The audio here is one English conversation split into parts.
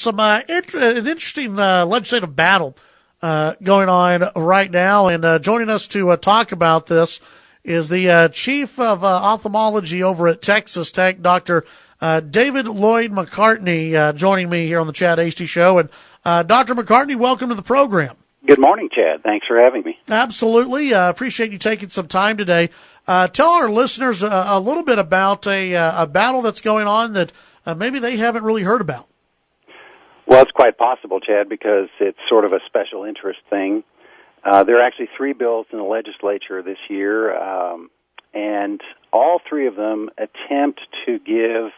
an interesting legislative battle going on right now, and joining us to talk about this is the chief of ophthalmology over at Texas Tech, Dr. David Lloyd McCartney, joining me here on the Chad Hasty Show. And Dr. McCartney, welcome to the program. Good morning, Chad. Thanks for having me. Absolutely. Appreciate you taking some time today. Tell our listeners a little bit about a battle that's going on that maybe they haven't really heard about. Well, it's quite possible, Chad, because it's sort of a special interest thing. There are actually 3 bills in the legislature this year, and all 3 of them attempt to give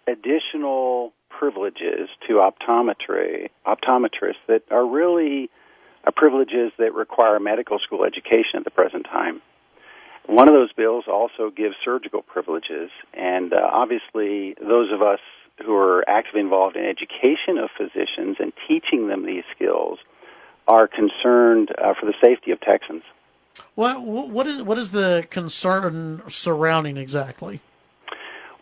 additional privileges to optometrists that are really privileges that require medical school education at the present time. One of those bills also gives surgical privileges, and obviously those of us who are actively involved in education of physicians and teaching them these skills are concerned for the safety of Texans. What is the concern surrounding exactly?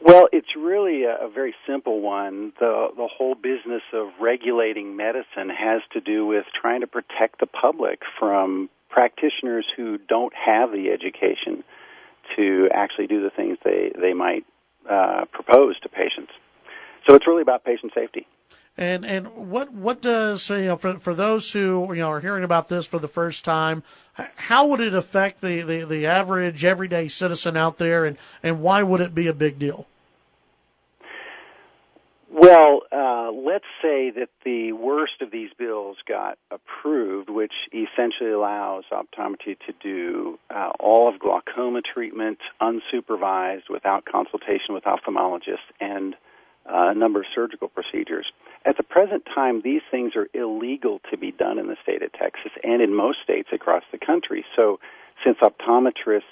Well, it's really a very simple one. The whole business of regulating medicine has to do with trying to protect the public from practitioners who don't have the education to actually do the things they might propose to patients. So it's really about patient safety. And what does, for those who are hearing about this for the first time, how would it affect the average everyday citizen out there, and why would it be a big deal? Well, let's say that the worst of these bills got approved, which essentially allows optometry to do all of glaucoma treatment unsupervised without consultation with ophthalmologists and a number of surgical procedures. At the present time, these things are illegal to be done in the state of Texas and in most states across the country. So since optometrists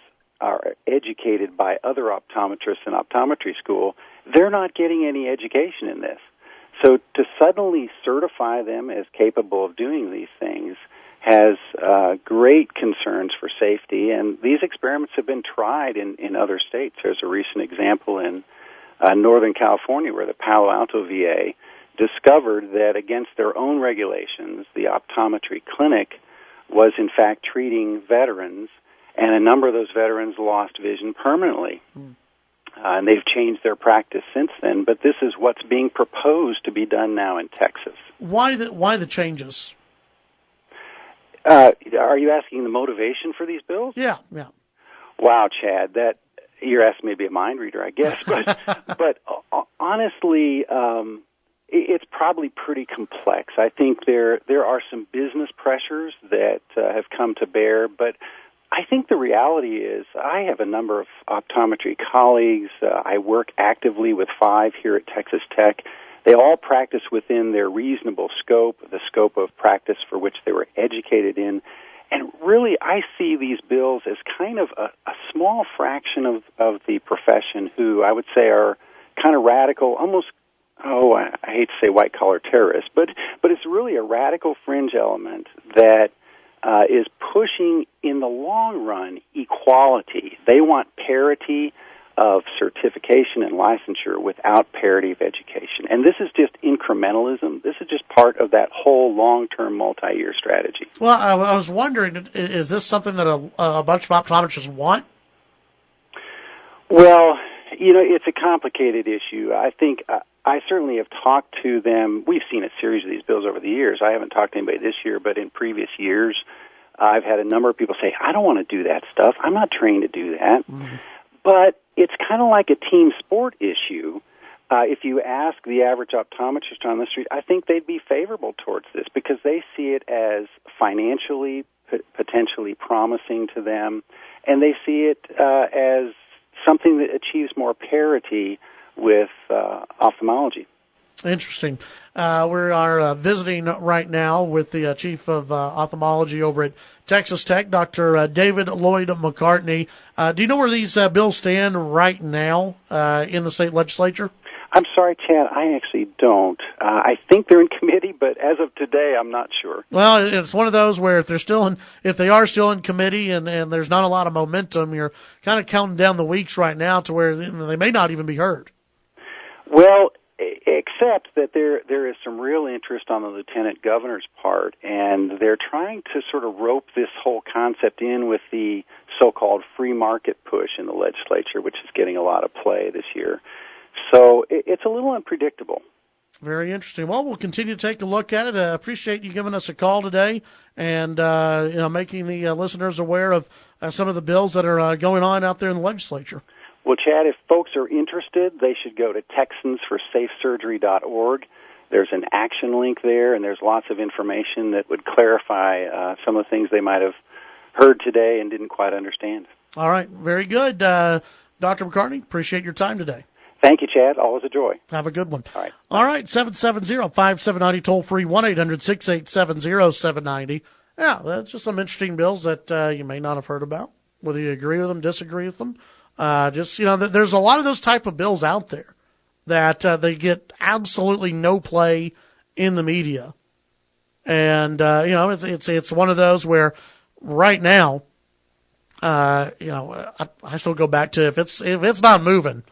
are educated by other optometrists in optometry school, they're not getting any education in this. So to suddenly certify them as capable of doing these things has great concerns for safety, and these experiments have been tried in other states. There's a recent example in Northern California where the Palo Alto VA discovered that against their own regulations, the optometry clinic was in fact treating veterans, and a number of those veterans lost vision permanently. And they've changed their practice since then, but this is what's being proposed to be done now in Texas. Why the changes? Are you asking the motivation for these bills? Yeah. Wow, Chad, you're asking me to be a mind reader, I guess. But honestly, it's probably pretty complex. I think there are some business pressures that have come to bear, but I think the reality is I have a number of optometry colleagues. I work actively with 5 here at Texas Tech. They all practice within their reasonable scope, the scope of practice for which they were educated in. And really, I see these bills as kind of a small fraction of the profession who I would say are kind of radical, almost, I hate to say white-collar terrorists, but it's really a radical fringe element that is pushing, in the long run, equality. They want parity of certification and licensure without parity of education. And this is just incrementalism. This is just part of that whole long-term, multi-year strategy. Well, I was wondering, is this something that a bunch of optometrists want? Well, it's a complicated issue. I think I certainly have talked to them. We've seen a series of these bills over the years. I haven't talked to anybody this year, but in previous years, I've had a number of people say, I don't want to do that stuff. I'm not trained to do that. Mm-hmm. But it's kind of like a team sport issue. If you ask the average optometrist on the street, I think they'd be favorable towards this because they see it as financially, potentially promising to them, and they see it as something that achieves more parity with ophthalmology. Interesting. We are visiting right now with the chief of ophthalmology over at Texas Tech, Dr. David Lloyd McCartney. Do you know where these bills stand right now in the state legislature? I'm sorry, Chad, I actually don't. I think they're in committee, but as of today, I'm not sure. Well, it's one of those where if they are still in committee and there's not a lot of momentum, you're kind of counting down the weeks right now to where they may not even be heard. Well, Except that there is some real interest on the lieutenant governor's part, and they're trying to sort of rope this whole concept in with the so-called free market push in the legislature, which is getting a lot of play this year. So it's a little unpredictable. Very interesting. Well, we'll continue to take a look at it. I appreciate you giving us a call today and making the listeners aware of some of the bills that are going on out there in the legislature. Well, Chad, if folks are interested, they should go to TexansForSafeSurgery.org. There's an action link there, and there's lots of information that would clarify some of the things they might have heard today and didn't quite understand. All right. Very good. Dr. McCartney, appreciate your time today. Thank you, Chad. Always a joy. Have a good one. All right. All right, 770-5790, toll-free, 1-800-687-0790. Yeah, that's just some interesting bills that you may not have heard about, whether you agree with them, disagree with them. There's a lot of those type of bills out there that they get absolutely no play in the media. And, it's one of those where right now, I still go back to if it's not moving,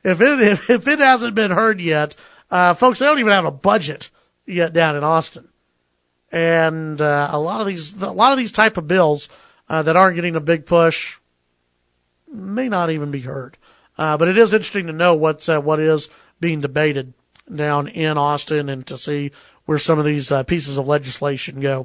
if it hasn't been heard yet, folks, they don't even have a budget yet down in Austin. And a lot of these type of bills that aren't getting a big push may not even be heard. But it is interesting to know what is being debated down in Austin and to see where some of these pieces of legislation go.